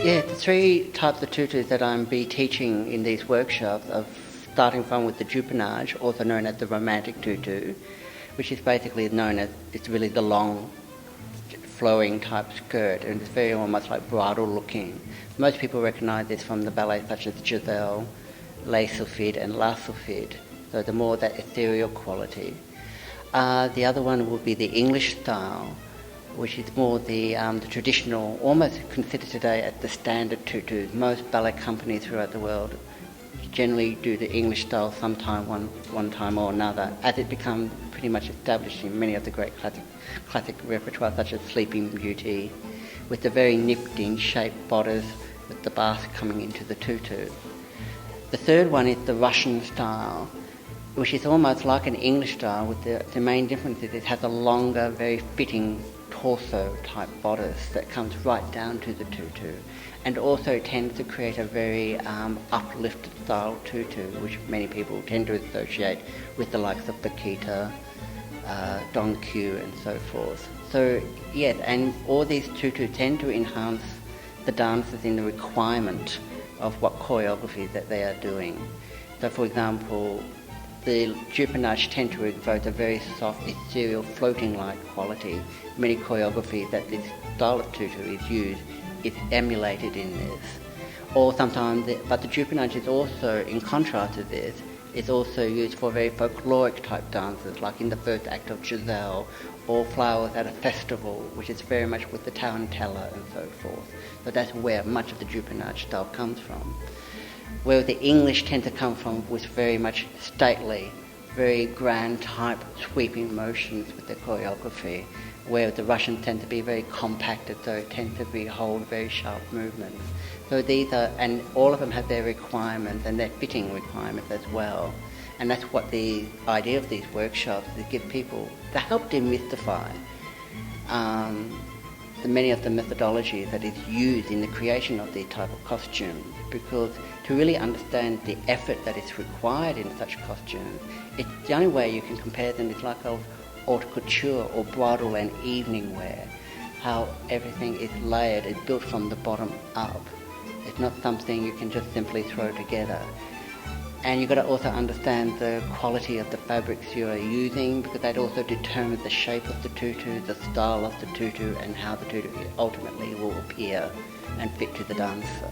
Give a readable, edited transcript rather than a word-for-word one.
Yeah, the three types of tutus that I'm be teaching in these workshops are starting from with the jupenage, also known as the romantic tutu, which is basically known as, it's really the long flowing type skirt, and it's very almost like bridal looking. Most people recognise this from the ballets such as Giselle, Les Sylphides and La Sylphide, so the more that ethereal quality. The other one will be the English style, which is more the traditional, almost considered today as the standard tutus. Most ballet companies throughout the world generally do the English style sometime one time or another, as it becomes pretty much established in many of the great classic repertoire, such as Sleeping Beauty, with the very nifty shaped bodice with the basque coming into the tutu. The third one is the Russian style, which is almost like an English style, with the main difference is it has a longer, very fitting torso type bodice that comes right down to the tutu, and also tends to create a very uplifted style tutu, which many people tend to associate with the likes of Paquita, Don Q and so forth. So yes, and all these tutus tend to enhance the dancers in the requirement of what choreography that they are doing. So for example, the jupenage tend to evoke a very soft, ethereal, floating-like quality. Many choreographies that this style of tutu is used is emulated in this. Or sometimes, but the jupenage is also, in contrast to this, is also used for very folkloric type dances, like in the first act of Giselle, or Flowers at a Festival, which is very much with the tarantella and so forth. So that's where much of the jupenage style comes from. Where the English tend to come from was very much stately, very grand type sweeping motions with the choreography, where the Russians tend to be very compacted, so it tends to hold very sharp movements. So these are, and all of them have their requirements and their fitting requirements as well. And that's what the idea of these workshops is, to give people, to help demystify many of the methodologies that is used in the creation of these type of costumes, because to really understand the effort that is required in such costumes, it's the only way you can compare them is like of haute couture or bridal and evening wear, how everything is layered, is built from the bottom up. It's not something you can just simply throw together. And you've got to also understand the quality of the fabrics you are using, because that also determines the shape of the tutu, the style of the tutu, and how the tutu ultimately will appear and fit to the dancer.